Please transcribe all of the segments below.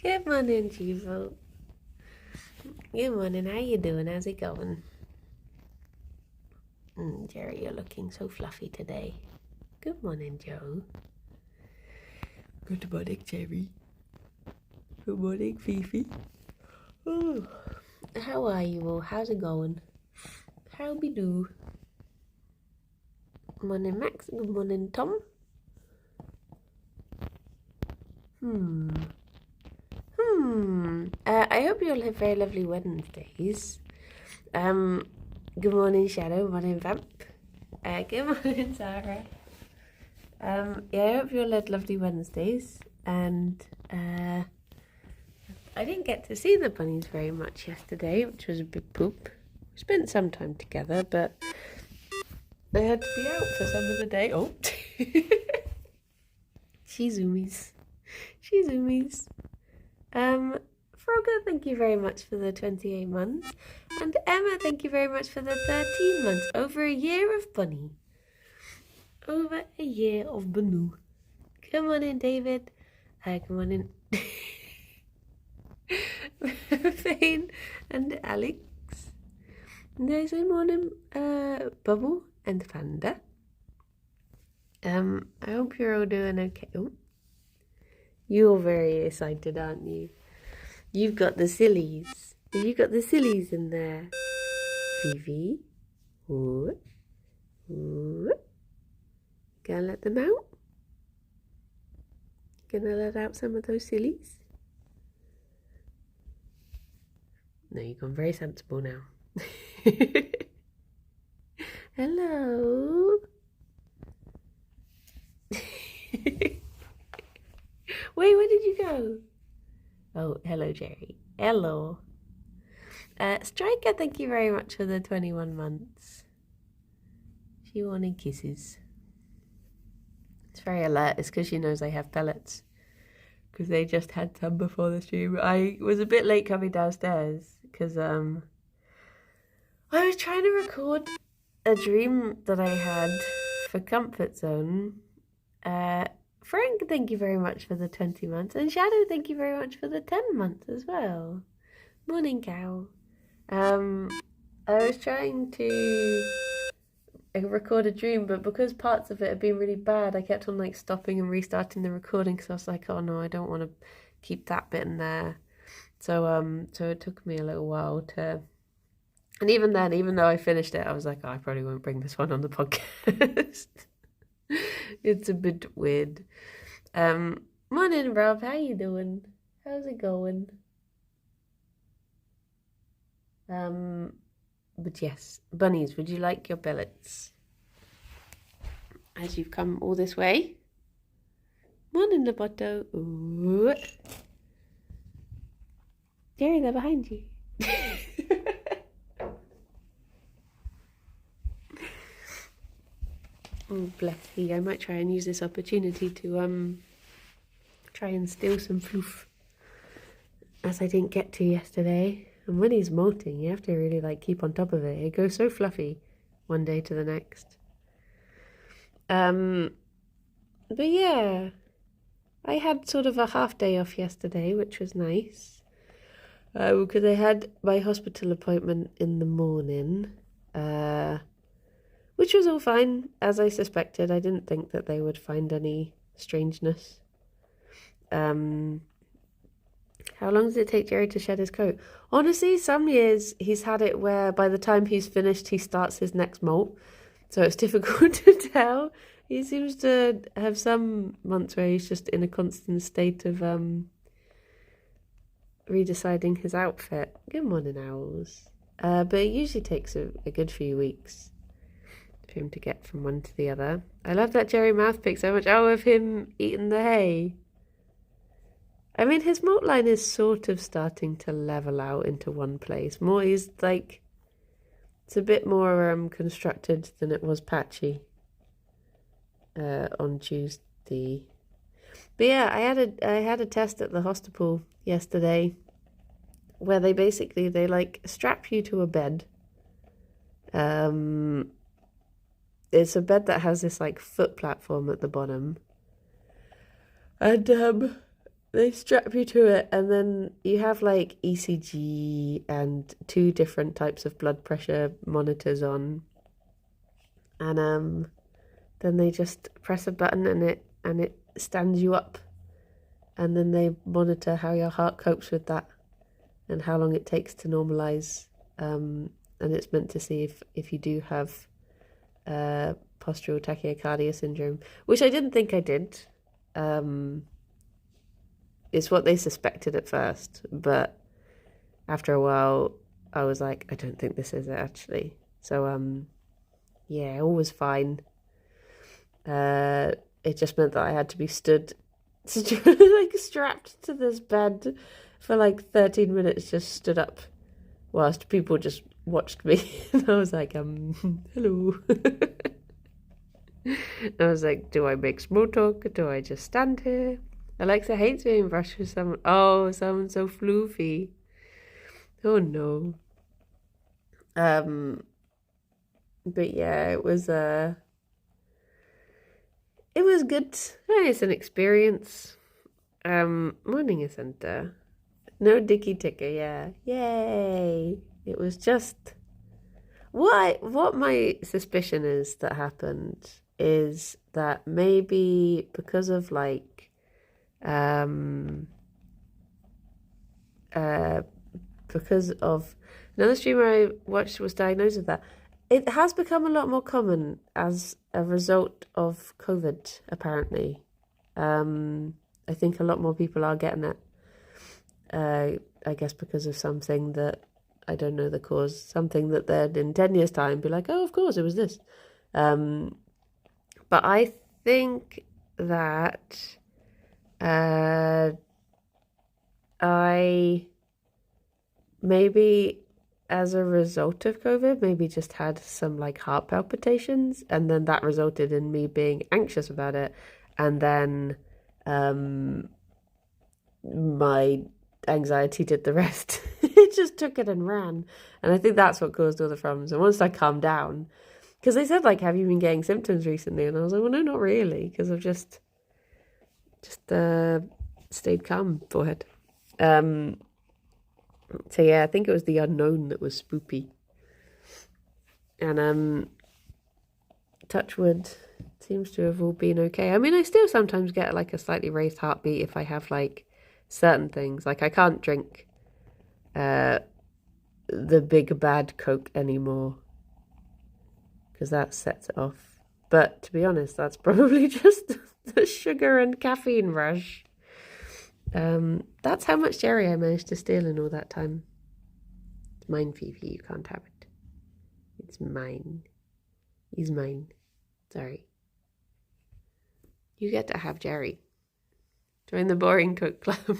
Good morning, Jivo. Good morning, how you doing? How's it going? Gerry, you're looking so fluffy today. Good morning, Joe. Good morning, Gerry. Good morning, Fifi. Oh, how are you all? How's it going? How be do? Good morning, Max. Good morning, Tom. I hope you all have very lovely Wednesdays. Good morning, Shadow. Morning, Vamp. Good morning, Sarah. I hope you all had lovely Wednesdays. And I didn't get to see the bunnies very much yesterday, which was a big poop. We spent some time together, but they had to be out for some of the day. Oh, she zoomies. Frogger, thank you very much for the 28 months. And Emma, thank you very much for the 13 months. Over a year of bunny. Over a year of Banu. Come on in, David. Come on in. Fane and Alex. Nice morning, Bubble and Panda. I hope you're all doing okay. Oh, you're very excited, aren't you? You've got the sillies. You got the sillies in there. Vivi. Ooh. Ooh. Gonna let them out? Gonna let out some of those sillies? No, you've gone very sensible now. Hello. Wait, where did you go? Oh, hello, Gerry. Hello. Striker, thank you very much for the 21 months. She wanted kisses. It's very alert. It's because she knows I have pellets. Because they just had some before the stream. I was a bit late coming downstairs because I was trying to record a dream that I had for Comfort Zone. Frank, thank you very much for the 20 months. And Shadow, thank you very much for the 10 months as well. Morning, cow. I was trying to record a dream, but because parts of it had been really bad, I kept on like stopping and restarting the recording because I was like, oh no, I don't want to keep that bit in there. So it took me a little while to... And even then, even though I finished it, I was like, oh, I probably won't bring this one on the podcast. It's a bit weird. Morning, Rob. How you doing? How's it going? But yes, bunnies, would you like your billets? As you've come all this way. Morning, Loboto. Ooh. Gerry, they're behind you. Oh, bless you. I might try and use this opportunity to try and steal some floof, as I didn't get to yesterday. And when he's molting, you have to really like keep on top of it. It goes so fluffy one day to the next. But yeah, I had sort of a half day off yesterday, which was nice. Because I had my hospital appointment in the morning. Which was all fine, as I suspected. I didn't think that they would find any strangeness. How long does it take Gerry to shed his coat? Honestly, some years he's had it where by the time he's finished, he starts his next molt. So it's difficult to tell. He seems to have some months where he's just in a constant state of redeciding his outfit. Good morning, owls. But it usually takes a good few weeks for him to get from one to the other. I love that Gerry mouth pick so much. Oh, of him eating the hay. I mean, his molt line is sort of starting to level out into one place. More, he's like, it's a bit more constructed than it was patchy on Tuesday. But yeah, I had a test at the hospital yesterday where they like strap you to a bed. It's a bed that has this like foot platform at the bottom, and they strap you to it, and then you have like ECG and 2 different types of blood pressure monitors on, and then they just press a button and it stands you up, and then they monitor how your heart copes with that and how long it takes to normalize, and it's meant to see if you do have postural tachycardia syndrome, which I didn't think I did. It's what they suspected at first, but after a while I was like, I don't think this is it actually. So yeah, all was fine. It just meant that I had to be stood like strapped to this bed for like 13 minutes, just stood up whilst people just watched me. And I was like, hello. I was like, do I make small talk? Do I just stand here? Alexa hates being brushed with someone. Oh, someone so floofy. Oh no. But yeah, it was good. It's an experience. Morning is center. No dicky ticker, yeah. Yay. It was just what my suspicion is that happened is that maybe because of like because of another streamer I watched was diagnosed with that. It has become a lot more common as a result of COVID, apparently. I think a lot more people are getting it. I guess because of something that, I don't know the cause, something that then in 10 years' time be like, oh, of course, it was this. But I think that I maybe as a result of COVID, maybe just had some like heart palpitations, and then that resulted in me being anxious about it, and then my anxiety did the rest. It just took it and ran, and I think that's what caused all the problems. And once I calmed down, because they said like, have you been getting symptoms recently? And I was like, well, no, not really, because I've just stayed calm for it. So yeah, I think it was the unknown that was spoopy. And touch wood, seems to have all been okay. I mean, I still sometimes get like a slightly raised heartbeat if I have like certain things. Like I can't drink the big bad Coke anymore because that sets it off. But to be honest, that's probably just the sugar and caffeine rush. That's how much Gerry I managed to steal in all that time. It's mine, Fifi. You can't have it. It's mine. He's mine. Sorry. You get to have Gerry. Join the boring cook club.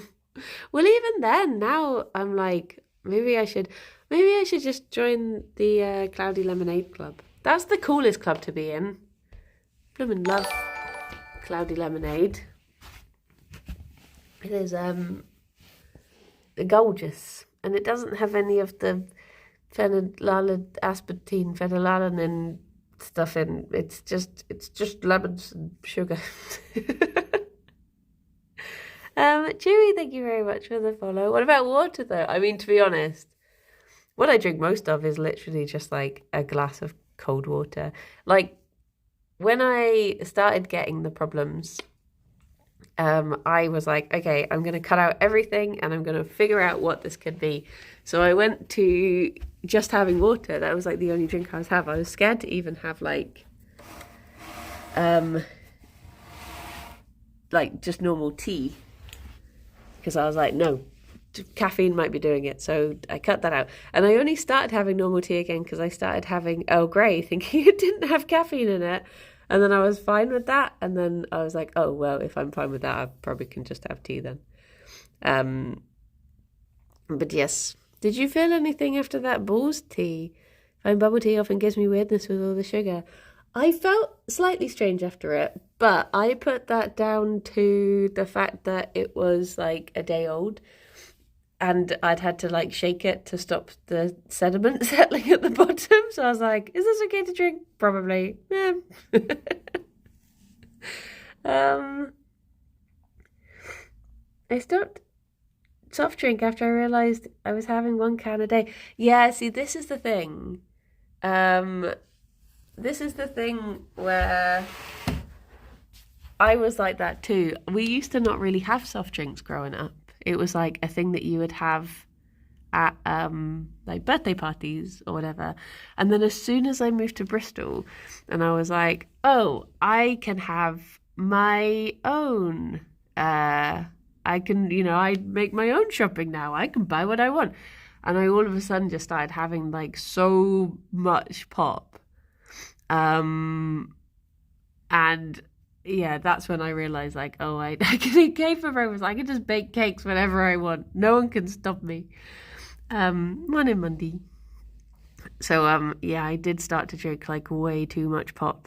Well, even then, now I'm like, maybe I should just join the Cloudy Lemonade Club. That's the coolest club to be in. Bloomin' love Cloudy Lemonade. It is gorgeous, and it doesn't have any of the phenylalanine stuff in. It's just lemons and sugar. Chewy, thank you very much for the follow. What about water though? I mean, to be honest, what I drink most of is literally just like a glass of cold water. Like when I started getting the problems, I was like, okay, I'm going to cut out everything and I'm going to figure out what this could be. So I went to just having water. That was like the only drink I was having. I was scared to even have like just normal tea, because I was like, no, caffeine might be doing it. So I cut that out. And I only started having normal tea again because I started having Earl Grey, thinking it didn't have caffeine in it. And then I was fine with that. And then I was like, oh, well, if I'm fine with that, I probably can just have tea then. But yes. Did you feel anything after that balls tea? Fine bubble tea often gives me weirdness with all the sugar. I felt slightly strange after it, but I put that down to the fact that it was like a day old. And I'd had to like shake it to stop the sediment settling at the bottom. So I was like, is this okay to drink? Probably. Yeah. I stopped soft drink after I realised I was having 1 can a day. Yeah, see, this is the thing. This is the thing where I was like that too. We used to not really have soft drinks growing up. It was like a thing that you would have at like birthday parties or whatever. And then as soon as I moved to Bristol and I was like, oh, I can have my own I can, I make my own shopping now. I can buy what I want. And I all of a sudden just started having like so much pop. And yeah, that's when I realized like, oh, I can eat cake for breakfast. I can just bake cakes whenever I want. No one can stop me. Morning, Monday. So yeah, I did start to drink like way too much pop.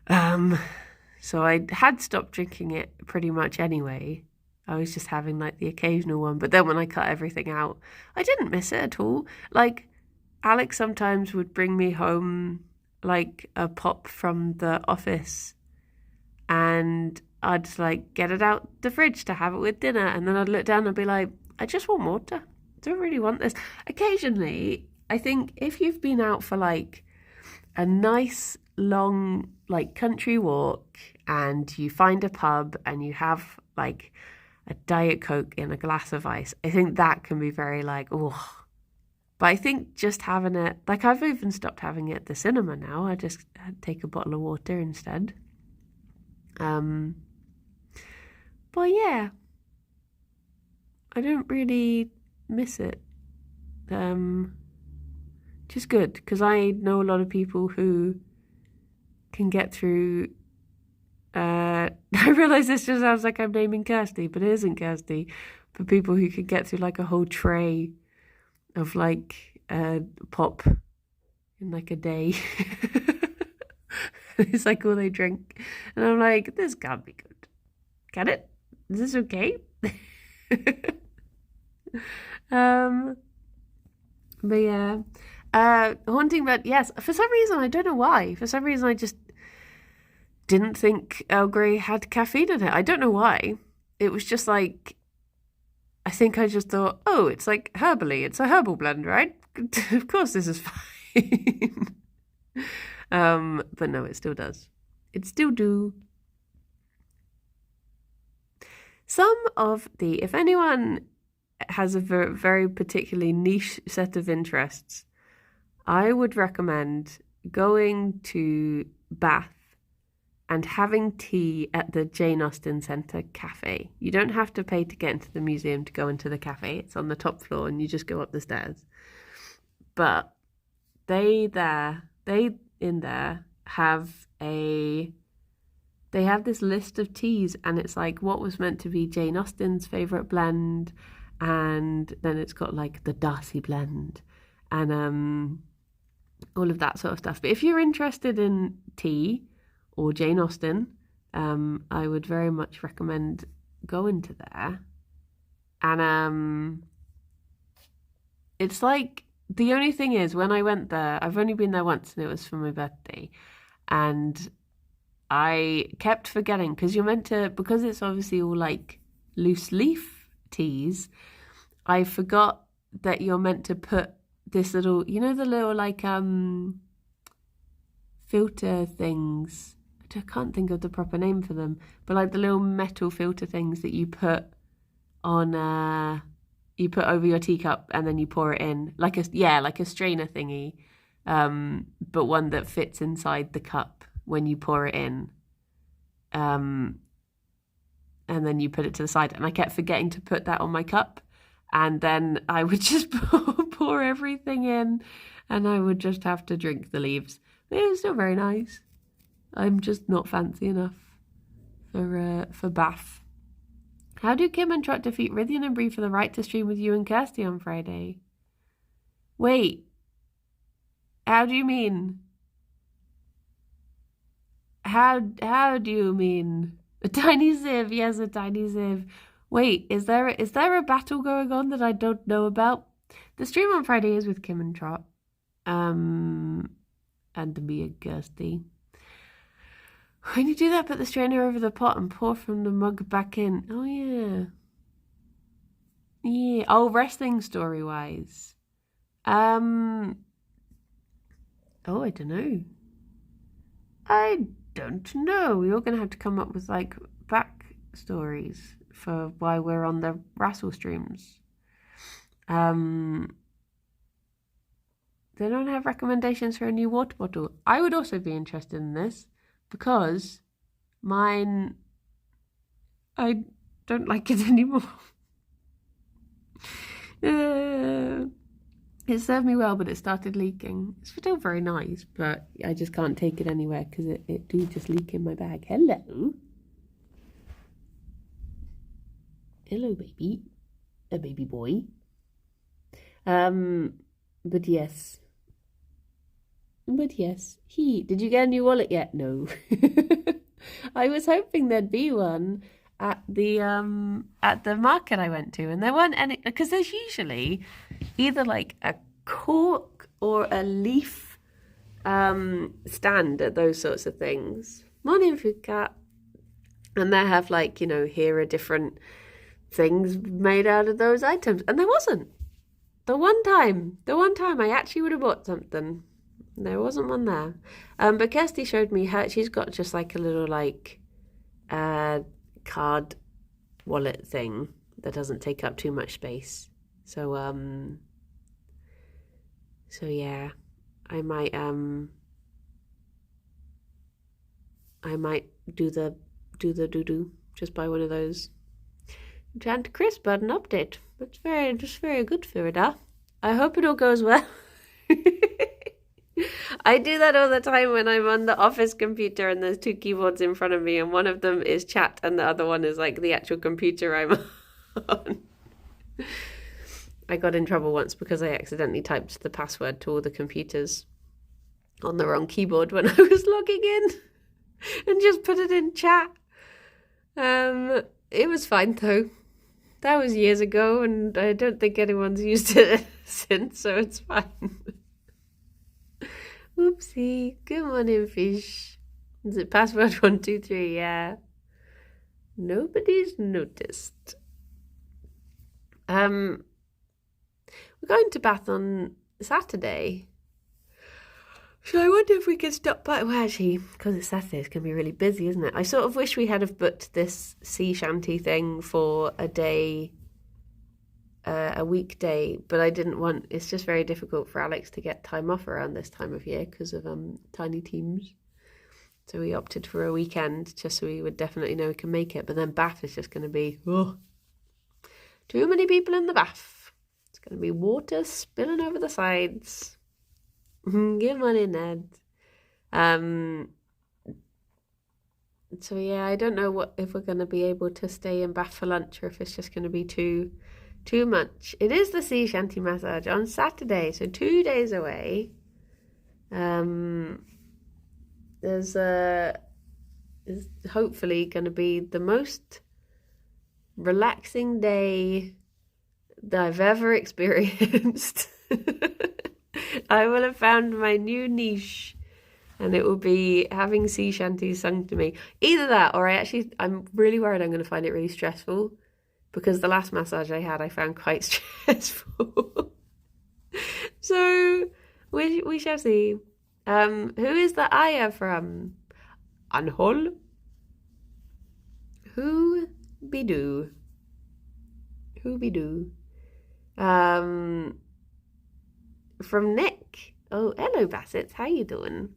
So I had stopped drinking it pretty much anyway. I was just having like the occasional one, but then when I cut everything out, I didn't miss it at all. Like Alex sometimes would bring me home like a pop from the office, and I'd just like get it out the fridge to have it with dinner, and then I'd look down and be like, I just want water. I don't really want this. Occasionally, I think if you've been out for like a nice long like country walk and you find a pub and you have like a Diet Coke in a glass of ice, I think that can be very like, oh. But I think just having it, like I've even stopped having it at the cinema now. I just take a bottle of water instead. But yeah, I don't really miss it. Which is good because I know a lot of people who can get through. I realise this just sounds like I'm naming Kirsty, but it isn't Kirsty. But people who can get through like a whole tray of like pop in like a day. It's like all they drink, and I'm like, this can't be good. Can it? Is this okay? But yeah, haunting bed. Yes, for some reason I don't know why. For some reason I just didn't think Earl Grey had caffeine in it. I don't know why. It was just like, I think I just thought, oh, it's like herbally. It's a herbal blend, right? Of course this is fine. But no, it still does. It still do. Some of if anyone has a very, very particularly niche set of interests, I would recommend going to Bath and having tea at the Jane Austen Centre Cafe. You don't have to pay to get into the museum to go into the cafe. It's on the top floor and you just go up the stairs. But they in there have they have this list of teas, and it's like what was meant to be Jane Austen's favourite blend, and then it's got like the Darcy blend and all of that sort of stuff. But if you're interested in tea or Jane Austen, I would very much recommend going to there. And it's like, the only thing is, when I went there, I've only been there once and it was for my birthday, and I kept forgetting, because you're meant to, because it's obviously all like loose leaf teas, I forgot that you're meant to put this little, the little like filter things. I can't think of the proper name for them, but like the little metal filter things that you put on you put over your teacup and then you pour it in like a strainer thingy, but one that fits inside the cup when you pour it in, and then you put it to the side. And I kept forgetting to put that on my cup, and then I would just pour everything in, and I would just have to drink the leaves. But it was still very nice. I'm just not fancy enough for Bath. How do Kim and Trot defeat Rythian and Bree for the right to stream with you and Kirsty on Friday? Wait. How do you mean? How do you mean? A tiny Ziv, yes, a tiny Ziv. Wait, is there a battle going on that I don't know about? The stream on Friday is with Kim and Trot. And me and Kirsty. When you do that, put the strainer over the pot and pour from the mug back in. Oh, yeah. Yeah. Oh, wrestling story-wise. Oh, I don't know. I don't know. You're going to have to come up with, like, back stories for why we're on the wrestle streams. They don't have recommendations for a new water bottle. I would also be interested in this because mine, I don't like it anymore. It served me well, but it started leaking. It's still very nice, but I just can't take it anywhere because it do just leak in my bag. Hello. Hello, baby. A baby boy. But yes. Did you get a new wallet yet? No. I was hoping there'd be one at the market I went to, and there weren't any, because there's usually either like a cork or a leaf stand at those sorts of things. Morning, food cat. And they have like, you know, here are different things made out of those items, and there wasn't. The one time I actually would have bought something, there wasn't one there. But Kirsty showed me she's got just like a little like card wallet thing that doesn't take up too much space. So yeah, I might do the doo-doo, just buy one of those. Chan to Chris, but an update. That's very good for it, huh? I hope it all goes well. I do that all the time when I'm on the office computer and there's two keyboards in front of me and one of them is chat and the other one is like the actual computer I'm on. I got in trouble once because I accidentally typed the password to all the computers on the wrong keyboard when I was logging in and just put it in chat. It was fine though. That was years ago and I don't think anyone's used it since, so it's fine. Oopsie. Good morning, fish. Is it password 123? Yeah. Nobody's noticed. We're going to Bath on Saturday. So I wonder if we could stop by. Well, actually, because it's Saturday, it's going to be really busy, isn't it? I sort of wish we had have booked this sea shanty thing for a day, a weekday, but I didn't want. It's just very difficult for Alex to get time off around this time of year because of tiny teams. So we opted for a weekend just so we would definitely know we can make it. But then Bath is just going to be too many people in the bath. It's going to be water spilling over the sides. Good morning, Ned. So yeah, I don't know if we're going to be able to stay in Bath for lunch or if it's just going to be too much. It is the sea shanty massage on Saturday, so 2 days away. There's hopefully going to be the most relaxing day that I've ever experienced. I will have found my new niche and it will be having sea shanties sung to me. Either that or I'm really worried I'm going to find it really stressful because the last massage I had I found quite stressful. So we shall see. Who is the Aya from? Anhol? Who be do? From Nick. Oh, hello Bassett. How you doing?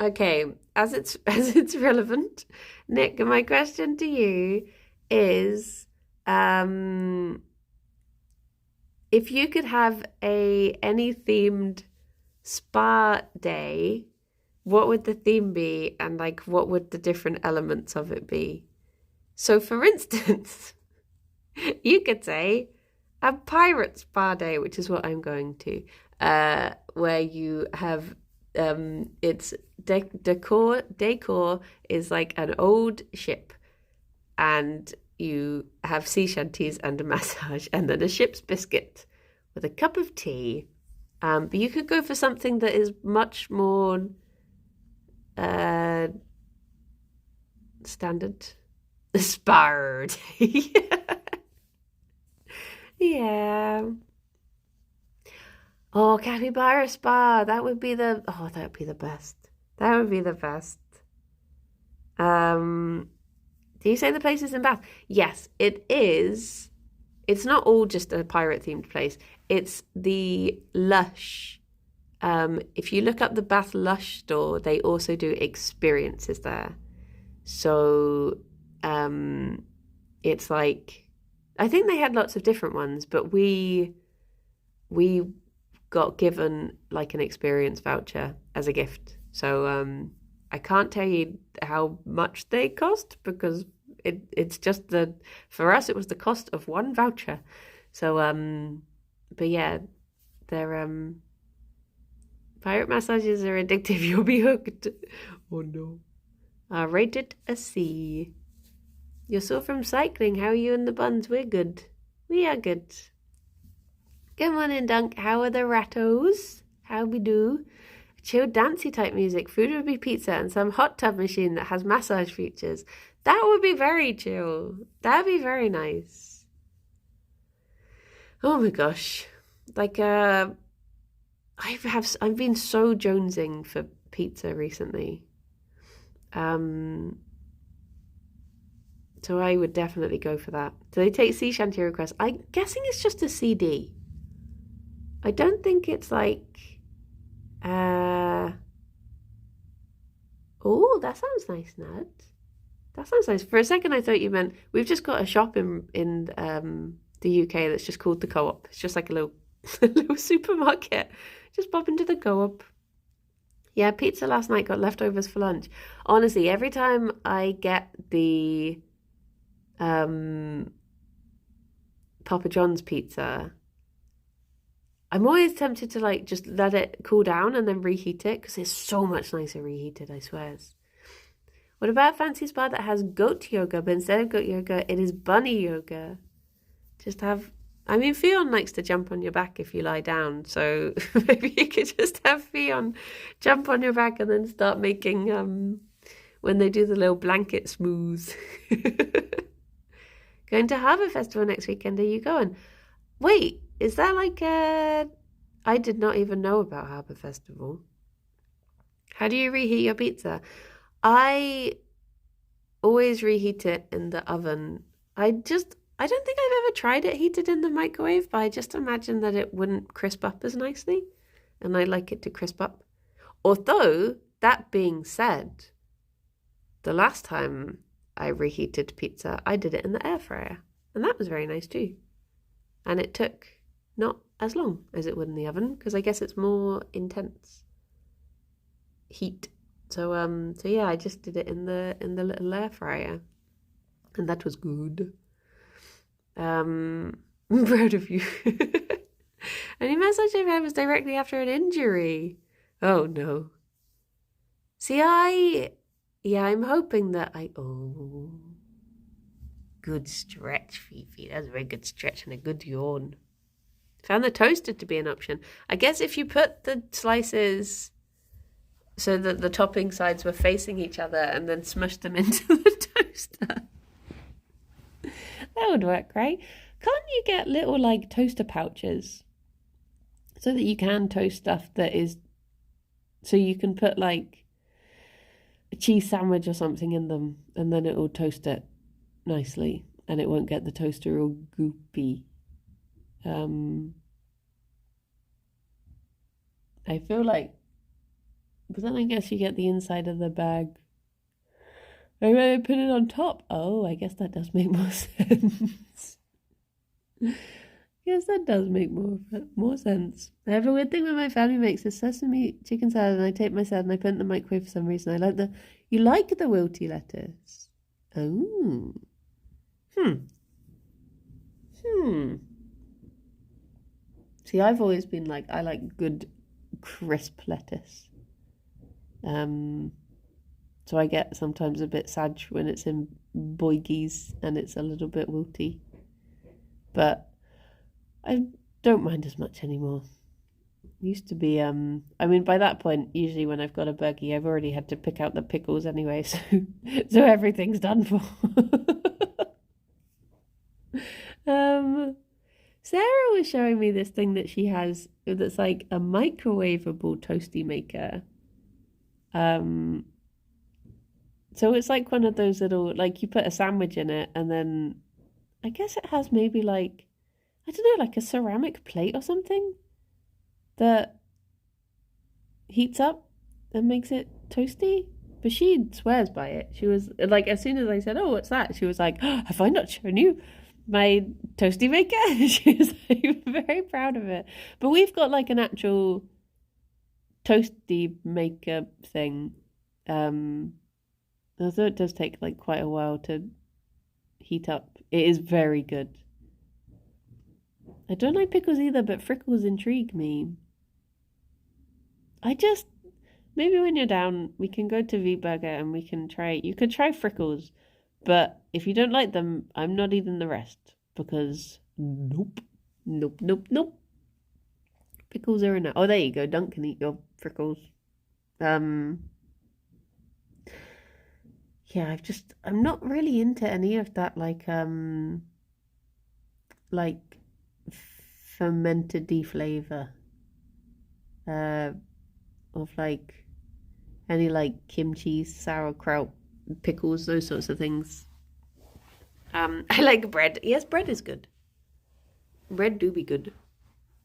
Okay, as it's relevant, Nick, my question to you is if you could have any themed spa day, what would the theme be and like what would the different elements of it be? So for instance, you could say a pirate spa day, which is what I'm going to, where you have it's decor is like an old ship and you have sea shanties and a massage and then a ship's biscuit with a cup of tea. But you could go for something that is much more Standard. Sparred. Yeah. Oh, capybara spa. That would be the best. That would be the best. Do you say the place is in Bath? Yes, it is. It's not all just a pirate themed place. It's the Lush. If you look up the Bath Lush store, they also do experiences there. So it's like, I think they had lots of different ones, but we got given like an experience voucher as a gift. So I can't tell you how much they cost because it's just for us it was the cost of one voucher. So but yeah, they're pirate massages are addictive. You'll be hooked. Oh no. Rated a C. You're so from cycling. How are you and the buns? We're good. We are good. Good morning, Dunk. How are the rattos? How we do? Chill, dancey type music. Food would be pizza and some hot tub machine that has massage features. That would be very chill. That'd be very nice. Oh my gosh. Like I've been so jonesing for pizza recently. So I would definitely go for that. Do they take sea shanty requests? I'm guessing it's just a CD. I don't think it's like oh, that sounds nice, Ned. That sounds nice. For a second I thought you meant we've just got a shop in the UK that's just called the Co-op. It's just like a little a little supermarket. Just pop into the Co-op. Yeah, pizza last night, got leftovers for lunch. Honestly, every time I get the Papa John's pizza, I'm always tempted to like just let it cool down and then reheat it because it's so much nicer reheated, I swears. What about a fancy spa that has goat yoga, but instead of goat yoga, it is bunny yoga? Just have... I mean, Ffion likes to jump on your back if you lie down, so maybe you could just have Ffion jump on your back and then start making, when they do the little blanket smooths. Going to Harbour Festival next weekend, are you going? Wait, is that like a... I did not even know about Harbour Festival. How do you reheat your pizza? I always reheat it in the oven. I don't think I've ever tried it heated in the microwave, but I just imagine that it wouldn't crisp up as nicely, and I like it to crisp up. Although, that being said, the last time I reheated pizza, I did it in the air fryer, and that was very nice too. And it took not as long as it would in the oven, because I guess it's more intense heat. So yeah, I just did it in the little air fryer, and that was good. I'm proud of you. Any message I've had was directly after an injury. Oh no. See, I'm hoping that good stretch, Fifi. That's a very good stretch and a good yawn. Found the toaster to be an option. I guess if you put the slices so that the topping sides were facing each other and then smushed them into the toaster. That would work, right? Can't you get little like toaster pouches so that you can toast stuff that is, so you can put like a cheese sandwich or something in them and then it will toast it nicely and it won't get the toaster all goopy. I feel like, but then I guess you get the inside of the bag. I put it on top. Oh, I guess that does make more sense. Yes, that does make more sense. I have a weird thing when my family makes a sesame chicken salad and I take my salad and I put it in the microwave for some reason. You like the wilty lettuce? Oh. See, I've always been like, I like good crisp lettuce. So I get sometimes a bit sad when it's in boigies and it's a little bit wilty. But I don't mind as much anymore. Used to be, I mean, by that point, usually when I've got a buggy, I've already had to pick out the pickles anyway, so everything's done for. Sarah was showing me this thing that she has that's like a microwavable toasty maker. So it's like one of those little, like you put a sandwich in it, and then I guess it has maybe like, I don't know, like a ceramic plate or something that heats up and makes it toasty. But she swears by it. She was like, as soon as I said, "Oh, what's that?" She was like, "Oh, have I not shown you my toasty maker?" She was like, very proud of it. But we've got like an actual toasty maker thing. Although it does take like quite a while to heat up, it is very good. I don't like pickles either, but frickles intrigue me. Maybe when you're down, we can go to V-Burger and you could try frickles, but if you don't like them, I'm not eating the rest, because nope. Pickles are enough. Oh, there you go. Dunk can eat your frickles. Yeah, I'm not really into any of that, like fermented flavor. Of like any like kimchi, sauerkraut, pickles, those sorts of things. I like bread. Yes, bread is good. Bread do be good.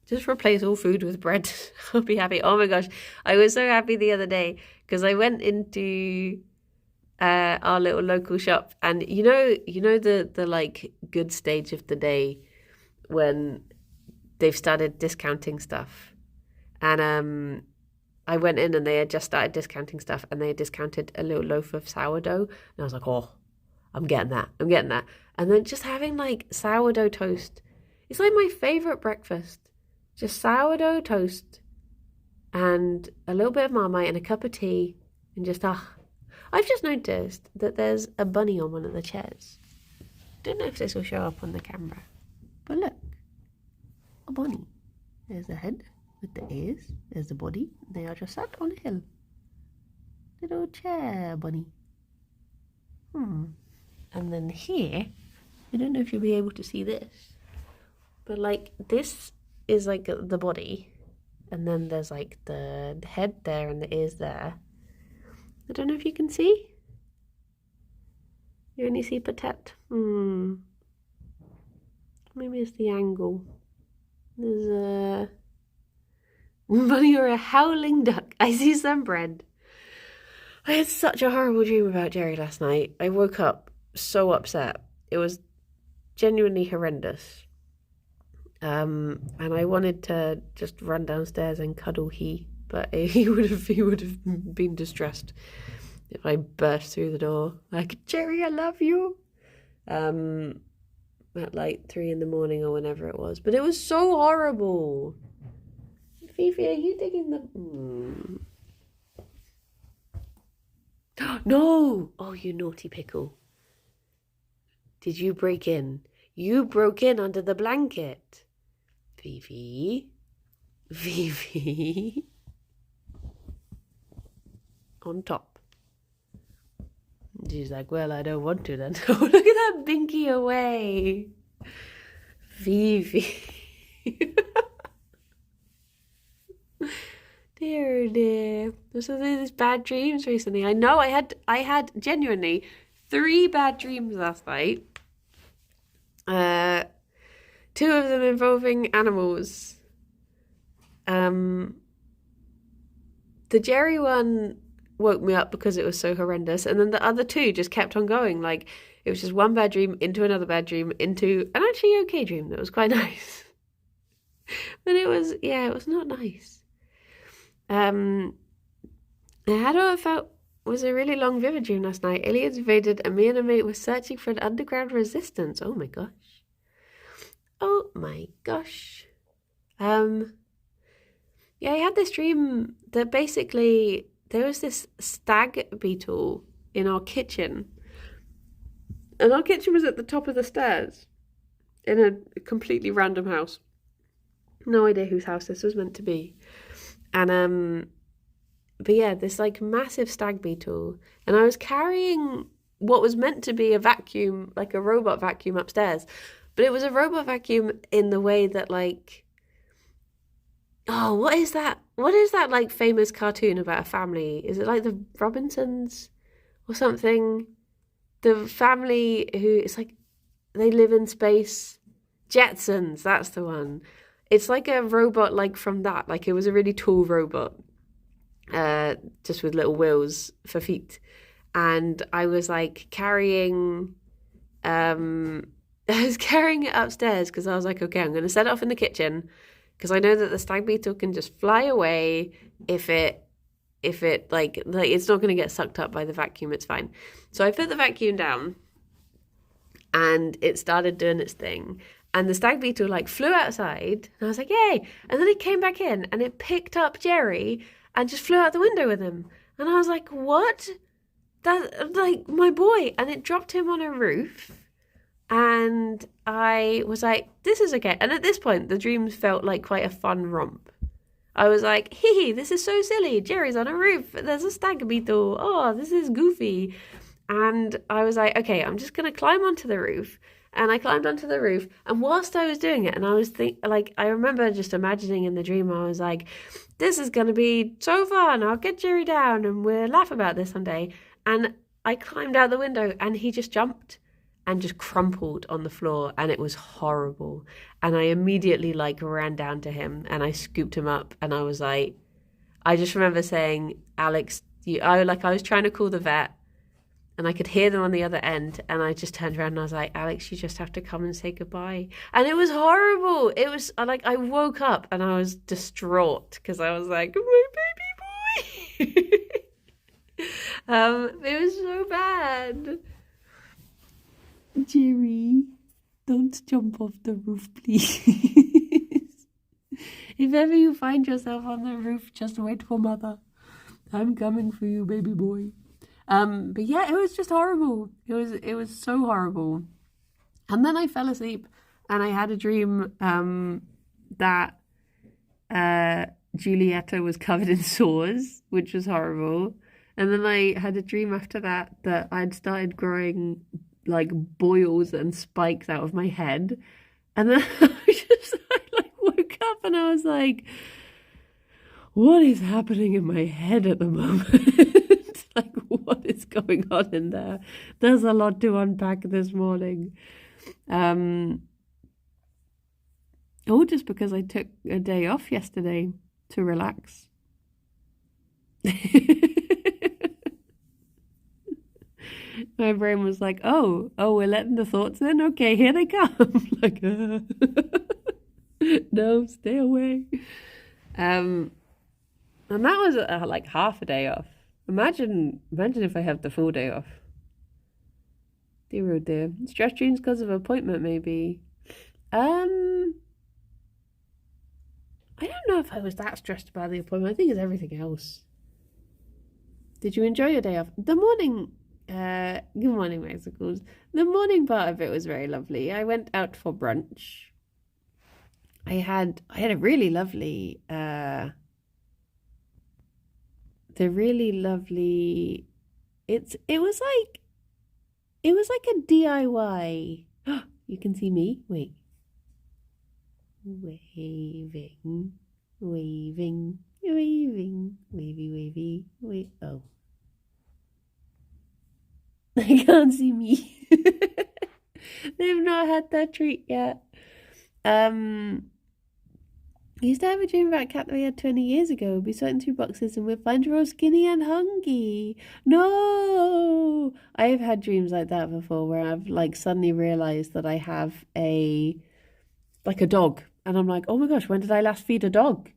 Just replace all food with bread. I'll be happy. Oh my gosh, I was so happy the other day because I went into our little local shop, and you know the like good stage of the day when they've started discounting stuff, and I went in and they had just started discounting stuff, and they had discounted a little loaf of sourdough. And I was like, oh, I'm getting that. And then just having like sourdough toast. It's like my favourite breakfast. Just sourdough toast and a little bit of Marmite and a cup of tea. And just, I've just noticed that there's a bunny on one of the chairs. Don't know if this will show up on the camera. But look, a bunny. There's the head with the ears. There's the body. They are just sat on a hill. Little chair bunny. And then here, I don't know if you'll be able to see this, but like this is like the body, and then there's like the head there and the ears there. I don't know if you can see. You only see patet. Maybe it's the angle. There's a bunny or a howling duck. I see some bread. I had such a horrible dream about Gerry last night. I woke up so upset. It was genuinely horrendous. And I wanted to just run downstairs and cuddle but he would have been distressed if I burst through the door like, Gerry, I love you. At like 3 a.m. or whenever it was. But it was so horrible. Fifi, are you digging the... No! Oh, you naughty pickle. Did you break in? You broke in under the blanket. Fifi. On top. She's like, well, I don't want to then. Oh, look at that binky away. Fifi. Dear. So these bad dreams recently. I know I had genuinely 3 bad dreams last night. 2 of them involving animals. The Gerry one woke me up because it was so horrendous, and then the other 2 just kept on going. Like, it was just one bad dream into another bad dream into an actually okay dream that was quite nice. But it was not nice. I had what I felt was a really long vivid dream last night. Aliens invaded and me and a mate were searching for an underground resistance. Oh my gosh. Yeah, I had this dream that basically there was this stag beetle in our kitchen. And our kitchen was at the top of the stairs in a completely random house. No idea whose house this was meant to be. And but yeah, this like massive stag beetle, and I was carrying what was meant to be a vacuum, like a robot vacuum upstairs, but it was a robot vacuum in the way that like, oh, what is that? What is that like famous cartoon about a family? Is it like the Robinsons or something? The family who it's like they live in space. Jetsons, that's the one. It's like a robot like from that. Like it was a really tall robot, just with little wheels for feet. And I was like carrying I was carrying it upstairs because I was like, okay, I'm going to set it off in the kitchen because I know that the stag beetle can just fly away if it like it's not going to get sucked up by the vacuum. It's fine. So I put the vacuum down and it started doing its thing. And the stag beetle like flew outside and I was like, yay. And then it came back in and it picked up Gerry and just flew out the window with him. And I was like, what? That, like, my boy. And it dropped him on a roof. And I was like, this is okay. And at this point, the dreams felt like quite a fun romp. I was like, hee, this is so silly. Gerry's on a roof. There's a stag beetle. Oh, this is goofy. And I was like, okay, I'm just going to climb onto the roof. And I climbed onto the roof. And whilst I was doing it, and I was I remember just imagining in the dream, I was like, this is going to be so fun. I'll get Gerry down and we'll laugh about this someday. And I climbed out the window and he just jumped and just crumpled on the floor, and it was horrible. And I immediately like ran down to him and I scooped him up, and I was like, I just remember saying, Alex, I was trying to call the vet and I could hear them on the other end, and I just turned around and I was like, Alex, you just have to come and say goodbye. And it was horrible. It was like I woke up and I was distraught because I was like, my baby boy. It was so bad. Gerry, don't jump off the roof, please. If ever you find yourself on the roof, just wait for mother. I'm coming for you, baby boy. But yeah, it was just horrible. It was so horrible. And then I fell asleep and I had a dream that Giulietta was covered in sores, which was horrible. And then I had a dream after that I'd started growing like boils and spikes out of my head. And then I woke up and I was like, what is happening in my head at the moment? Like, what is going on in there? There's a lot to unpack this morning. Just because I took a day off yesterday to relax. My brain was like, oh, we're letting the thoughts in? Okay, here they come. Like, no, stay away. And that was like half a day off. Imagine if I have the full day off. Dear oh dear. Stress dreams because of appointment, maybe. I don't know if I was that stressed about the appointment. I think it's everything else. Did you enjoy your day off? The morning, good morning, Mexicals. The morning part of it was very lovely. I went out for brunch. I had a really lovely, it was like a DIY. You can see me. Wait. Waving, waving, wavy. Wait. Oh. They can't see me. They've not had that treat yet. I used to have a dream about a cat that we had 20 years ago. We saw it in 2 boxes and we'll find her all skinny and hungry. No! I have had dreams like that before where I've like suddenly realised that I have a dog. And I'm like, oh my gosh, when did I last feed a dog?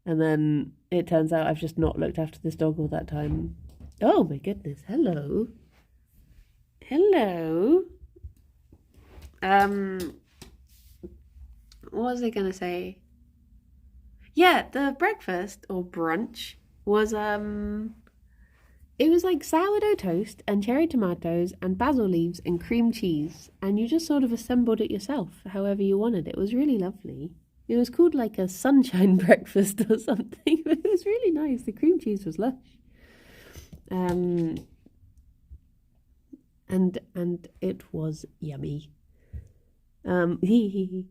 And then it turns out I've just not looked after this dog all that time. Oh my goodness. Hello. What was I going to say? Yeah, the breakfast or brunch was it was like sourdough toast and cherry tomatoes and basil leaves and cream cheese, and you just sort of assembled it yourself however you wanted. It was really lovely. It was called like a sunshine breakfast or something. But it was really nice. The cream cheese was lush. And it was yummy. It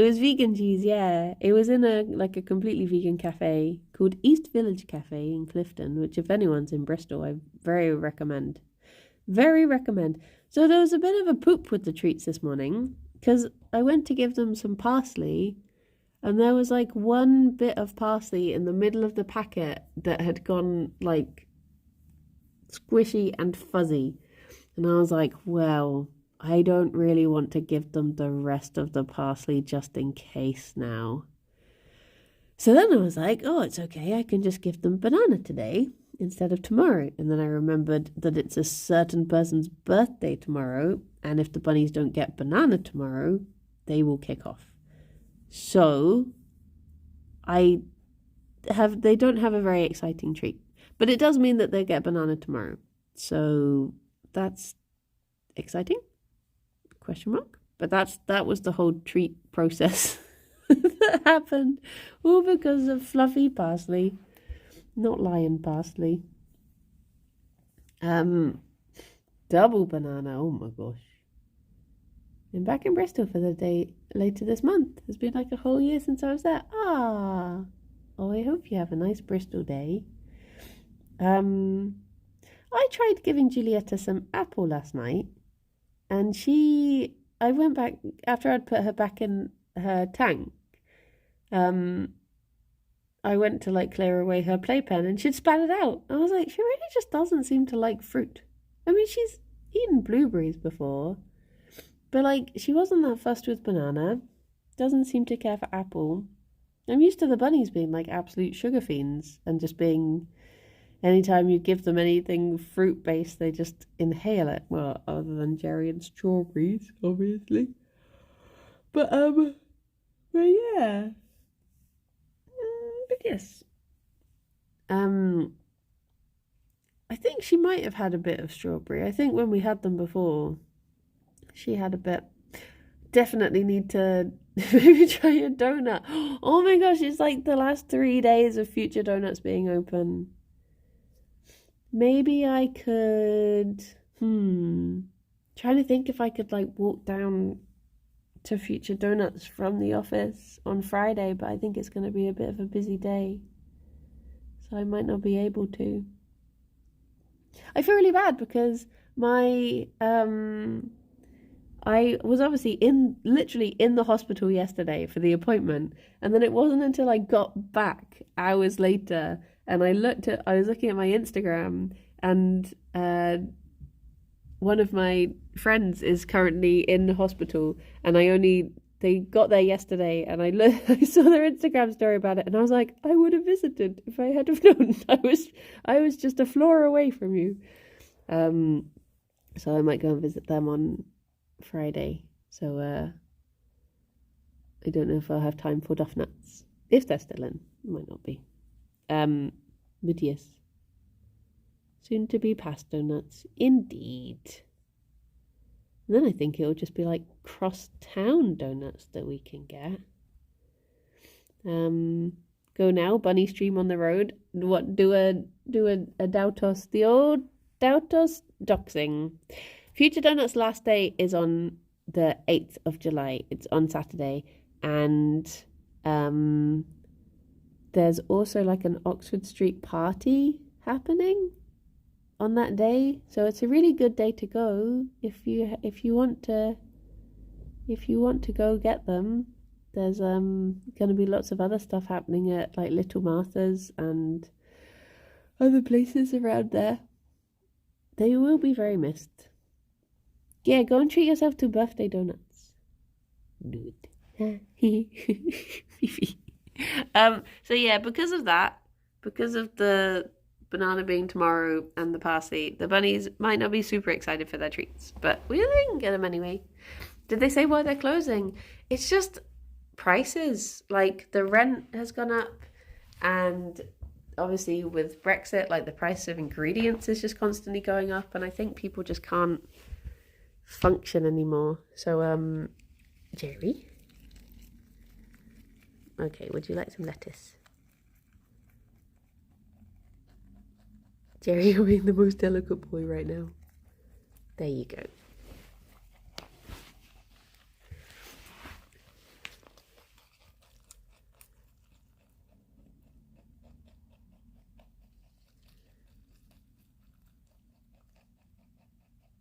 was vegan cheese, yeah. It was in a completely vegan cafe called East Village Cafe in Clifton, which if anyone's in Bristol, I very recommend. Very recommend. So there was a bit of a poop with the treats this morning because I went to give them some parsley and there was like one bit of parsley in the middle of the packet that had gone like squishy and fuzzy. And I was like, well, I don't really want to give them the rest of the parsley just in case now. So then I was like, oh, it's okay. I can just give them banana today instead of tomorrow. And then I remembered that it's a certain person's birthday tomorrow. And if the bunnies don't get banana tomorrow, they will kick off. So they don't have a very exciting treat. But it does mean that they get banana tomorrow. So that's exciting? Question mark. But that was the whole treat process that happened, all because of fluffy parsley, not lion parsley. Double banana. Oh my gosh! I'm back in Bristol for the day later this month. It's been like a whole year since I was there. Oh, I hope you have a nice Bristol day. I tried giving Giulietta some apple last night. And I went back, after I'd put her back in her tank, I went to like clear away her playpen and she'd spat it out. I was like, she really just doesn't seem to like fruit. I mean, she's eaten blueberries before, but like she wasn't that fussed with banana, doesn't seem to care for apple. I'm used to the bunnies being like absolute sugar fiends and just being... Anytime you give them anything fruit-based, they just inhale it. Well, other than Gerry and strawberries, obviously. But yeah. But yes. I think she might have had a bit of strawberry. I think when we had them before, she had a bit. Definitely need to maybe try a donut. Oh my gosh, it's like the last 3 days of Future Donuts being open. Maybe I could, trying to think if I could like walk down to Future Donuts from the office on Friday, but I think it's going to be a bit of a busy day. So I might not be able to. I feel really bad because I was obviously literally in the hospital yesterday for the appointment. And then it wasn't until I got back hours later and I was looking at my Instagram and one of my friends is currently in the hospital and they got there yesterday and I saw their Instagram story about it and I was like, I would have visited if I had have known. I was just a floor away from you. So I might go and visit them on Friday. So I don't know if I'll have time for Duff Nuts. If they're still in. Might not be. But yes. Soon to be Pasto Nuts. Indeed. And then I think it'll just be like cross-town donuts that we can get. Go now, bunny stream on the road. What, do a Dautos, the old Dautos doxing. Future Donuts' last day is on the 8th of July. It's on Saturday. And there's also like an Oxford Street party happening on that day. So it's a really good day to go if you want to go get them. There's going to be lots of other stuff happening at like Little Martha's and other places around there. They will be very missed. Yeah, go and treat yourself to birthday donuts. Do it. So yeah, because of the banana being tomorrow and the parsley, the bunnies might not be super excited for their treats, but we can get them anyway. Did they say why they're closing? It's just prices. Like the rent has gone up, and obviously with Brexit, like the price of ingredients is just constantly going up, and I think people just can't function anymore. So Gerry, Okay, would you like some lettuce? Gerry, you're being the most delicate boy right now. There you go.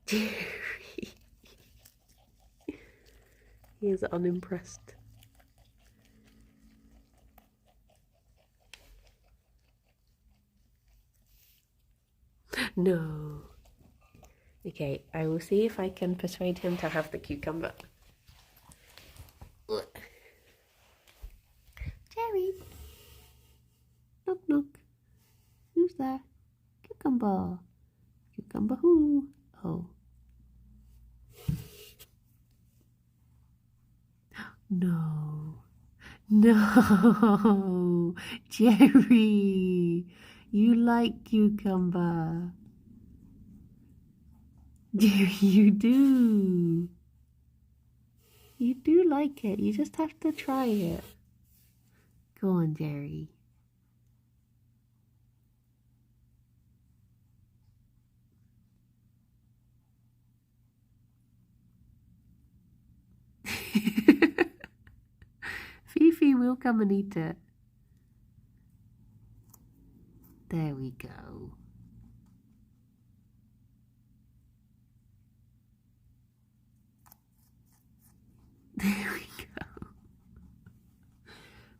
Gerry. He is unimpressed. No. Okay, I will see if I can persuade him to have the cucumber. Gerry. Knock knock. Who's there? Cucumber. Cucumber who? Oh. No. No. Gerry. You like cucumber. Gerry, you do. You do like it. You just have to try it. Go on, Gerry. Fifi will come and eat it. There we go. There we go.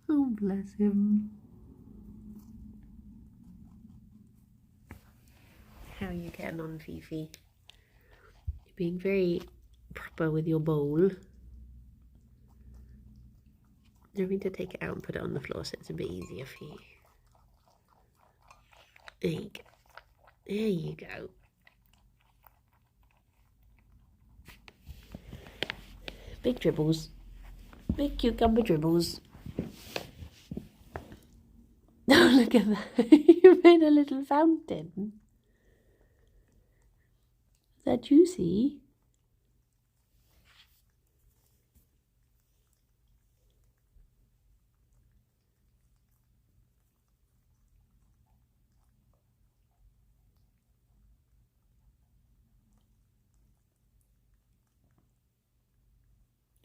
Oh, bless him. How are you getting on, Fifi? You're being very proper with your bowl. You need to take it out and put it on the floor so it's a bit easier for you. There you go. There you go. Big dribbles. Big cucumber dribbles. Oh, look at that. You made a little fountain. Is that juicy?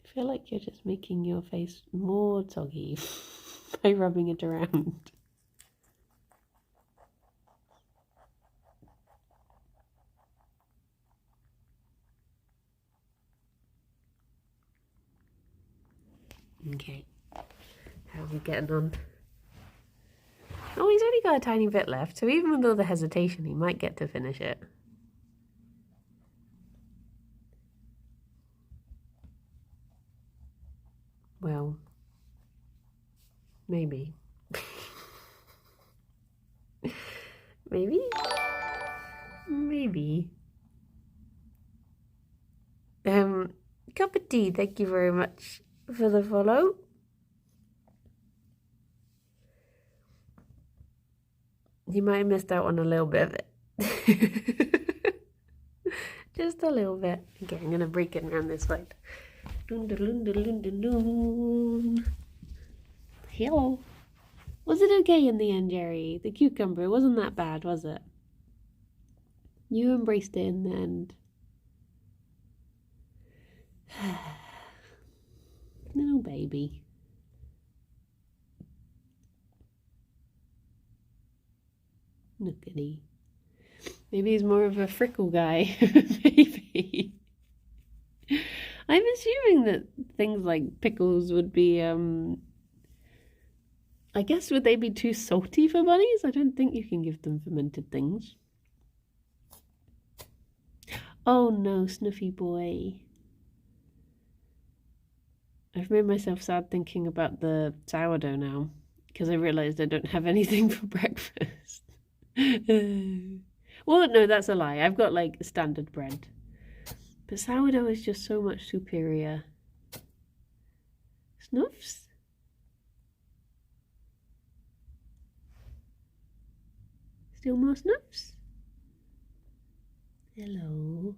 I feel like you're just making your face more soggy by rubbing it around. Okay, how are we getting on? Oh, he's only got a tiny bit left, so even with all the hesitation, he might get to finish it. Well, maybe. Maybe? Maybe. Cup of tea, thank you very much for the follow. You might have missed out on a little bit of it. Just a little bit. Okay, I'm gonna break it around this side. Dun, dun, dun, dun, dun, dun. Hello. Was it okay in the end, Gerry? The cucumber, it wasn't that bad, was it? You embraced it in the end. Little baby. Look at he. Maybe he's more of a frickle guy. Maybe. I'm assuming that things like pickles would be, I guess, would they be too salty for bunnies? I don't think you can give them fermented things. Oh no, Snuffy boy. I've made myself sad thinking about the sourdough now, because I realised I don't have anything for breakfast. Well, no, that's a lie. I've got, like, standard bread. But sourdough is just so much superior. Snuffs? Still more snuffs? Hello.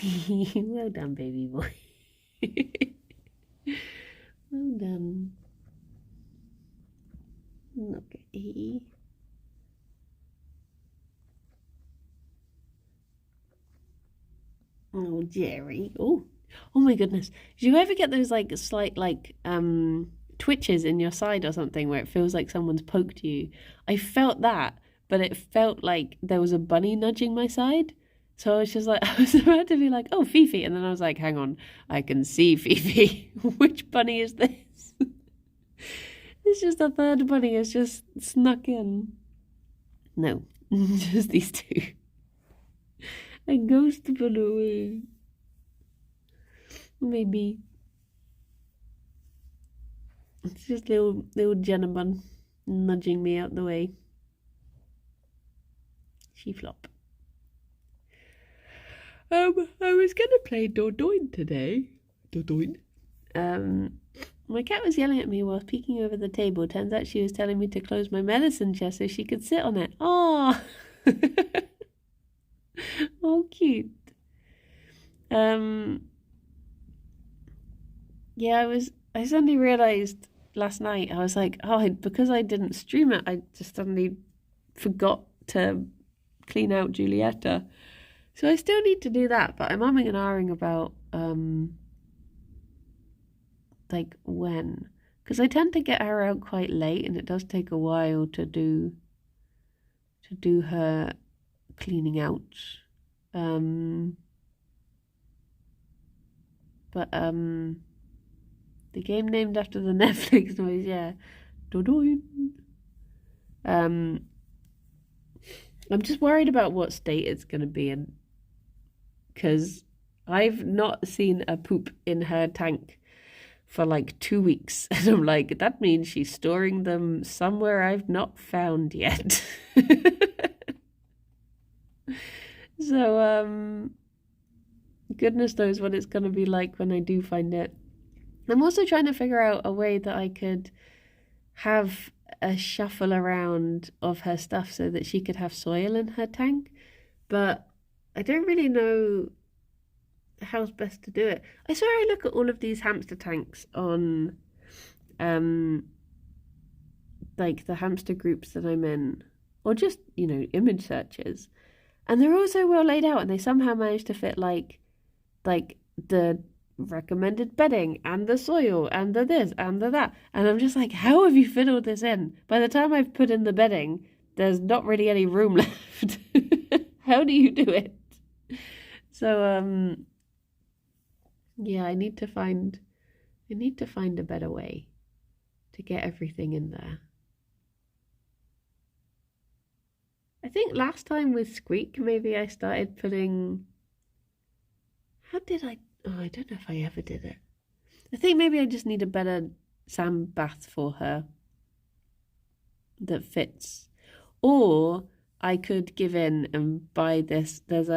Well done, baby boy. Well done. Okay. Oh, Gerry. Oh my goodness. Do you ever get those like slight twitches in your side or something where it feels like someone's poked you? I felt that, but it felt like there was a bunny nudging my side. So I was just like, I was about to be like, oh, Fifi. And then I was like, hang on, I can see Fifi. Which bunny is this? It's just a third bunny has just snuck in. No, just these two. A ghost flew away. Maybe. It's just little Jenna bun nudging me out the way. She flop. I was gonna play Dordogne today. Dordogne. My cat was yelling at me while peeking over the table. Turns out she was telling me to close my medicine chest so she could sit on it. Oh, oh, cute. Yeah, I suddenly realised last night, I was like, oh, because I didn't stream it, I just suddenly forgot to clean out Giulietta. So I still need to do that, but I'm umming and ahhing about, like, when. Because I tend to get her out quite late, and it does take a while to do her cleaning out. But, the game named after the Netflix noise, yeah. Dordogne. I'm just worried about what state it's going to be in. Because I've not seen a poop in her tank for like 2 weeks. And I'm like, that means she's storing them somewhere I've not found yet. So, goodness knows what it's going to be like when I do find it. I'm also trying to figure out a way that I could have a shuffle around of her stuff so that she could have soil in her tank. But I don't really know how's best to do it. I swear I look at all of these hamster tanks on like the hamster groups that I'm in, or just, image searches. And they're all so well laid out, and they somehow manage to fit like the recommended bedding and the soil and the this and the that. And I'm just like, how have you fit all this in? By the time I've put in the bedding, there's not really any room left. How do you do it? So, yeah, I need to find a better way to get everything in there. I think last time with Squeak, maybe I started putting... How did I... Oh, I don't know if I ever did it. I think maybe I just need a better sand bath for her that fits. Or I could give in and buy this. There's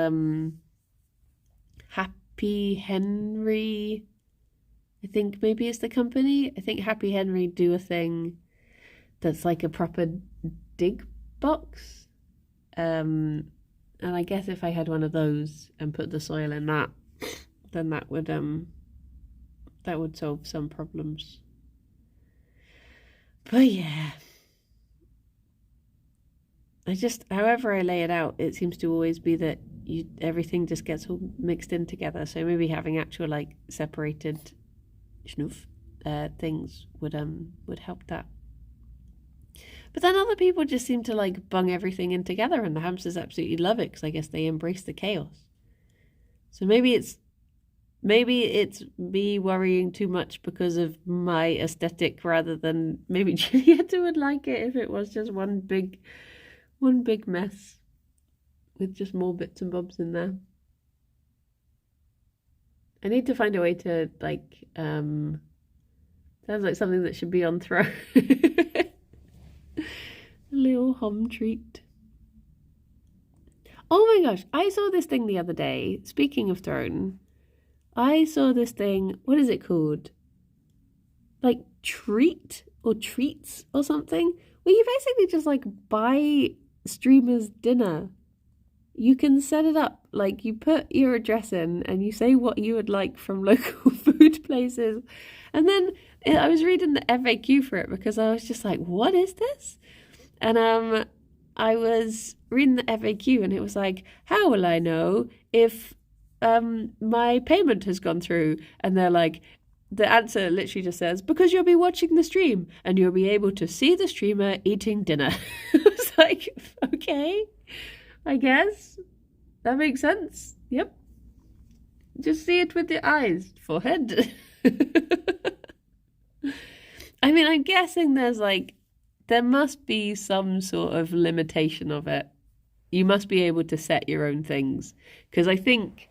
Happy Henry. I think maybe it's the company. I think Happy Henry do a thing that's like a proper dig box. And I guess if I had one of those and put the soil in that, then that would solve some problems. But yeah, however I lay it out, it seems to always be that everything just gets all mixed in together. So maybe having actual like separated things would help that. But then other people just seem to like bung everything in together, and the hamsters absolutely love it because I guess they embrace the chaos. So maybe it's me worrying too much because of my aesthetic, rather than maybe Giulietta would like it if it was just one big mess with just more bits and bobs in there. I need to find a way to like sounds like something that should be on Throne. A little home treat. Oh my gosh, I saw this thing the other day. Speaking of Throne, I saw this thing, what is it called? Like treats or something? Where you basically just like buy streamers dinner you can set it up. Like, you put your address in and you say what you would like from local food places. And then I was reading the FAQ for it because I was just like, what is this? And I was reading the FAQ and it was like, how will I know if my payment has gone through? And they're like, the answer literally just says, because you'll be watching the stream and you'll be able to see the streamer eating dinner. I was like, okay, I guess that makes sense. Yep. Just see it with your eyes, forehead. I mean, I'm guessing there must be some sort of limitation of it. You must be able to set your own things. Because I think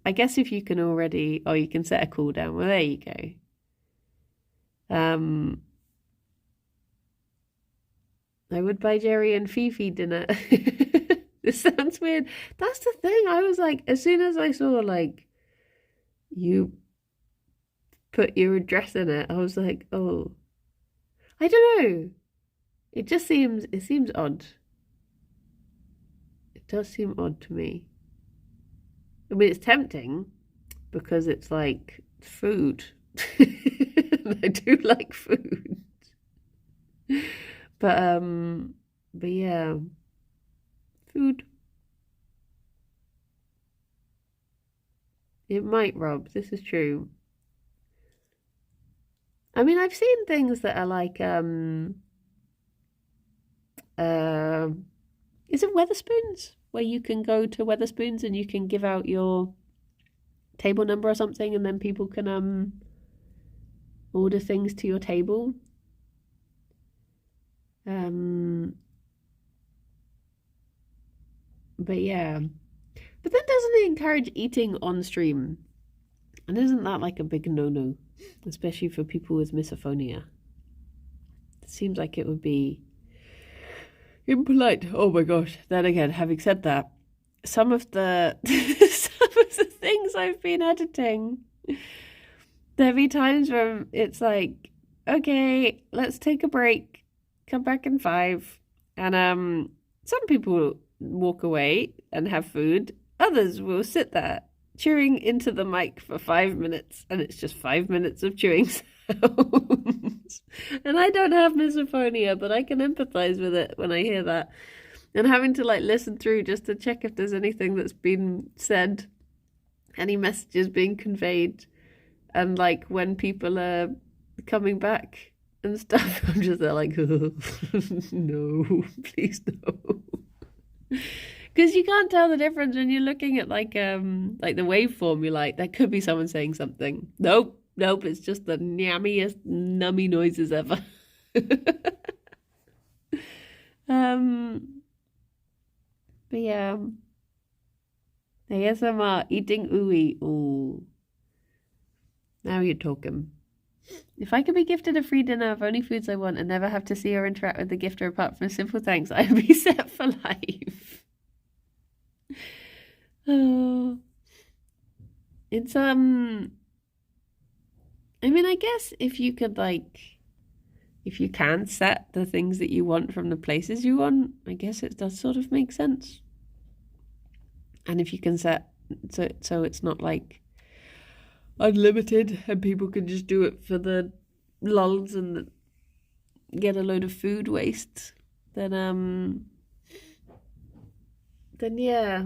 I guess if you can already, you can set a cooldown. Well, there you go. I would buy Gerry and Fifi dinner. This sounds weird. That's the thing. I was like, as soon as I saw you put your address in it, I was like, oh, I don't know. It seems odd. It does seem odd to me. I mean, it's tempting because it's like food. And I do like food. But yeah. Food. It might, Rob. This is true. I mean, I've seen things that are like is it Weatherspoons? Where you can go to Weatherspoons and you can give out your table number or something, and then people can order things to your table. But yeah. But then doesn't it encourage eating on stream? And isn't that like a big no-no? Especially for people with misophonia. It seems like it would be impolite. Oh my gosh. Then again, having said that, some of the things I've been editing, there'll be times where it's like, okay, let's take a break, come back in 5. And some people walk away and have food. Others will sit there chewing into the mic for 5 minutes, and it's just 5 minutes of chewing sounds. And I don't have misophonia, but I can empathize with it when I hear that. And having to listen through just to check if there's anything that's been said, any messages being conveyed, and when people are coming back and stuff, I'm just there like, oh, no, please no. Because you can't tell the difference when you're looking at the waveform. You're like, there could be someone saying something. Nope, it's just the yummiest nummy noises ever. But yeah, ASMR eating ooey. Ooh, now you're talking. If I could be gifted a free dinner of only foods I want and never have to see or interact with the gifter apart from simple thanks, I'd be set for life. Oh, it's I mean, I guess if you could if you can set the things that you want from the places you want, I guess it does sort of make sense. And if you can set so it's not unlimited and people can just do it for the lulz and get a load of food waste, then yeah,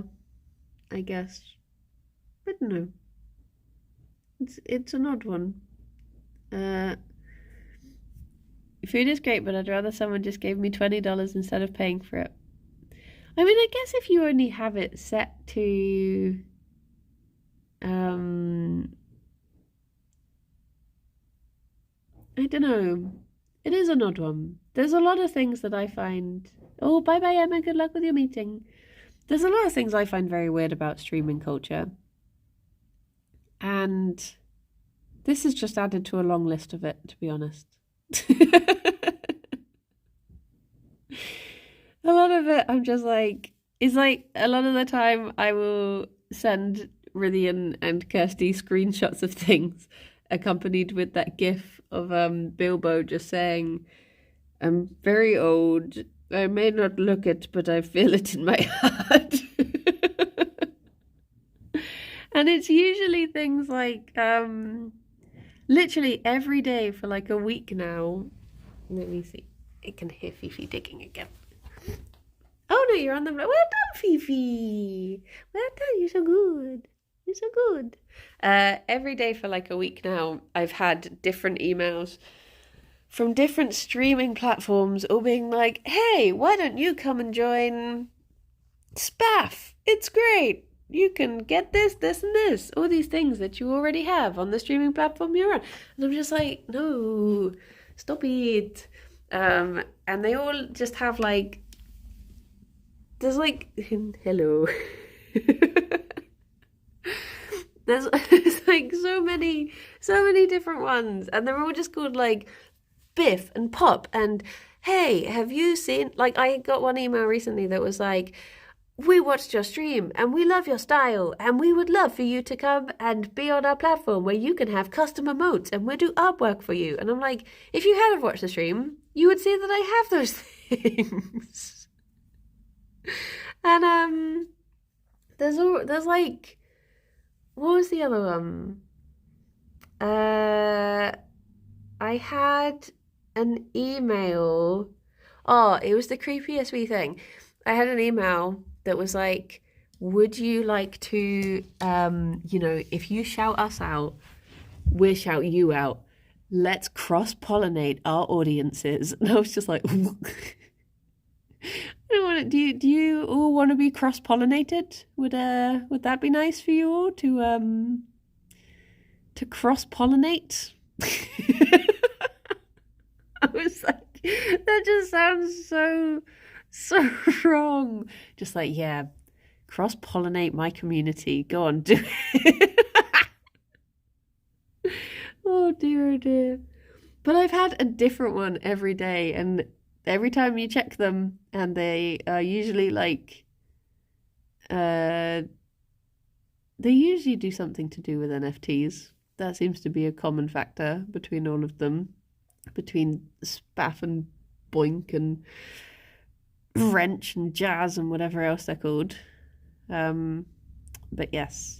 I guess. I don't know. It's an odd one. Food is great, but I'd rather someone just gave me $20 instead of paying for it. I mean, I guess if you only have it set to I don't know. It is an odd one. There's a lot of things that I find... Oh, bye-bye, Emma. Good luck with your meeting. There's a lot of things I find very weird about streaming culture. And this is just added to a long list of it, to be honest. A lot of it, I'm just it's a lot of the time I will send Rithian and Kirsty screenshots of things accompanied with that gif of Bilbo just saying, I'm very old I may not look it, but I feel it in my heart. And it's usually things like literally every day for like a week now. Let me see. I can hear Fifi digging again. Oh no, you're on the... Well done, Fifi. Well done, you're so good. You're so good. Every day for like a week now, I've had different emails from different streaming platforms all being like, hey, why don't you come and join Spaff? It's great. You can get this, this, and this. All these things that you already have on the streaming platform you're on. And I'm just like, no, stop it. And they all just have like... There's like... Hello. There's like so many different ones. And they're all just called like Biff and Pop. And hey, have you seen... Like I got one email recently that was like... We watched your stream and we love your style and we would love for you to come and be on our platform where you can have custom emotes and we'll do artwork for you. And I'm like, if you hadn't watched the stream, you would see that I have those things. And there's like, what was the other one? I had an email. Oh, it was the creepiest wee thing. I had an email that was like, would you like to, if you shout us out, we'll shout you out. Let's cross-pollinate our audiences. And I was just like, I don't want to, do you all want to be cross-pollinated? Would that be nice for you all to cross-pollinate? I was like, that just sounds so wrong. Just like, yeah, cross-pollinate my community. Go on, do it. Oh dear. But I've had a different one every day, and every time you check them, and they are usually like, they usually do something to do with NFTs. That seems to be a common factor between all of them, between Spaff and Boink and Wrench and Jazz and whatever else they're called. But yes.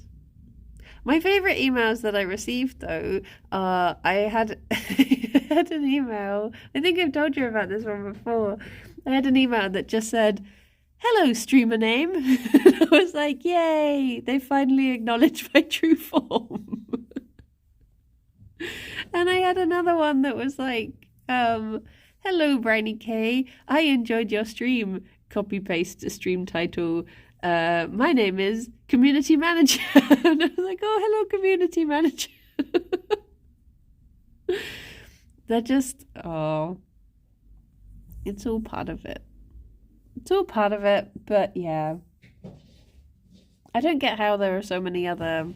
My favourite emails that I received, though, I had an email. I think I've told you about this one before. I had an email that just said, hello, streamer name. And I was like, yay, they finally acknowledged my true form. And I had another one that was like, hello, Briny K. I enjoyed your stream. Copy paste stream title. My name is Community Manager. And I was like, oh, hello, Community Manager. They're just, it's all part of it. It's all part of it, but yeah. I don't get how there are so many other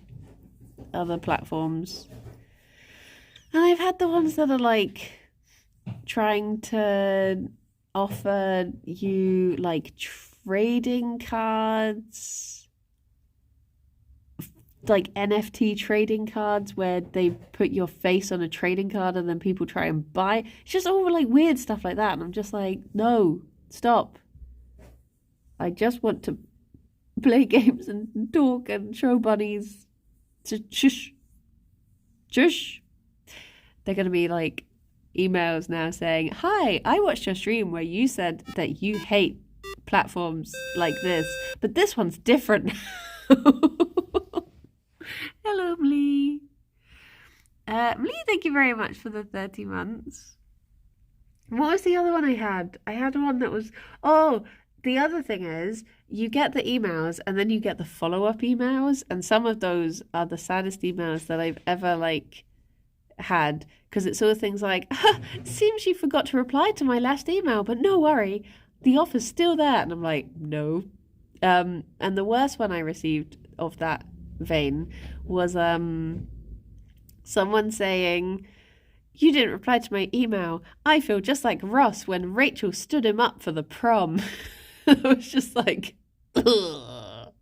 platforms. And I've had the ones that are like trying to offer you like trading cards, like NFT trading cards where they put your face on a trading card and then people try and buy. It's just all like weird stuff like that. And I'm just like, no, stop. I just want to play games and talk and show bunnies. Shush. They're going to be like emails now saying, hi, I watched your stream where you said that you hate platforms like this, but this one's different. Hello, Mlee. Mlee, thank you very much for the 30 months. What was the other one I had? I had one that was, the other thing is you get the emails and then you get the follow-up emails, and some of those are the saddest emails that I've ever had, because it's all things like, seems you forgot to reply to my last email, but no worry, the offer's still there. And I'm like, no. And the worst one I received of that vein was someone saying, you didn't reply to my email. I feel just like Ross when Rachel stood him up for the prom. I was just like, ugh.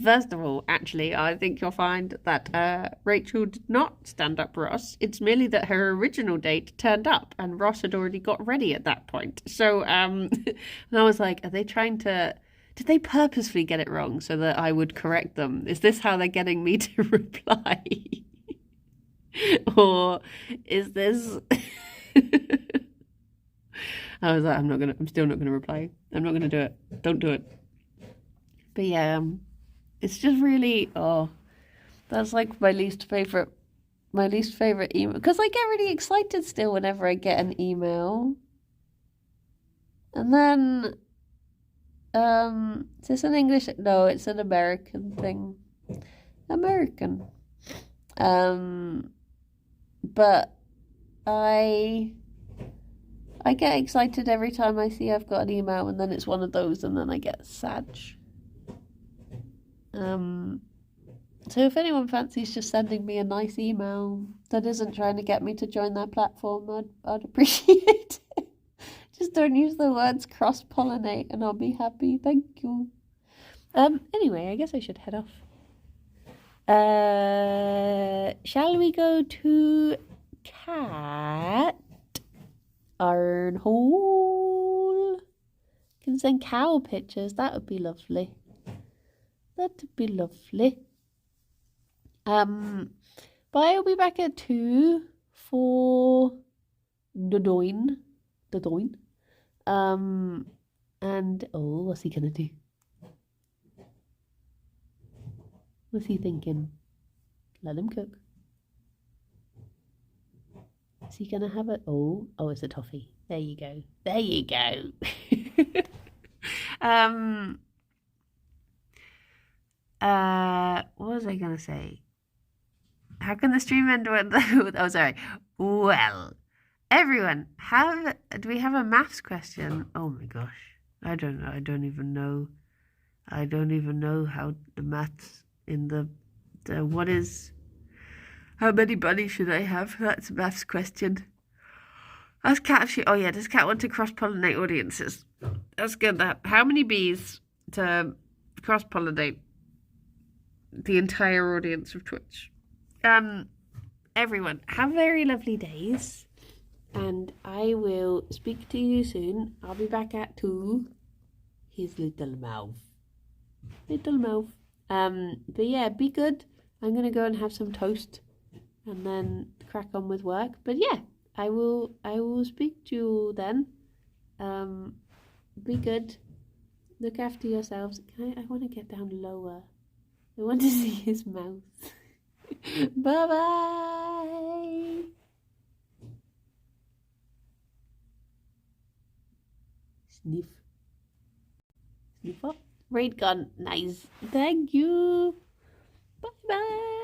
First of all, actually, I think you'll find that Rachel did not stand up Ross. It's merely that her original date turned up and Ross had already got ready at that point. So, and I was like, are they trying to... Did they purposefully get it wrong so that I would correct them? Is this how they're getting me to reply? Or is this... I was like, I'm still not gonna reply. I'm not gonna do it. Don't do it. But yeah, it's just really, that's like my least favorite email. Because I get really excited still whenever I get an email. And then, is this an English? No, it's an American thing. American. But I get excited every time I see I've got an email, and then it's one of those, and then I get sad. So if anyone fancies just sending me a nice email that isn't trying to get me to join their platform, I'd appreciate it. Just don't use the words cross-pollinate and I'll be happy. Thank you. Anyway, I guess I should head off. Shall we go to Cat Arnhole? Can send cow pictures. That would be lovely. That'd be lovely. But I'll be back at 2 for the doin. And what's he gonna do? What's he thinking? Let him cook. Is he gonna have it? Oh, it's a toffee. There you go. What was I gonna say? How can the stream end when... Oh, sorry. Well, everyone, do we have a maths question? Oh my gosh. I don't know. I don't even know how the maths in the what is... How many bunnies should I have? That's a maths question. Does Cat want to cross-pollinate audiences? That's good. How many bees to cross-pollinate the entire audience of Twitch? Everyone, have very lovely days, and I will speak to you soon. I'll be back at 2. His little mouth. But yeah, be good. I'm gonna go and have some toast and then crack on with work. But yeah, I will speak to you then. Be good. Look after yourselves. I want to get down lower. I want to see his mouth. Bye-bye. Sniff. Sniff up. Raid gun. Nice. Thank you. Bye-bye.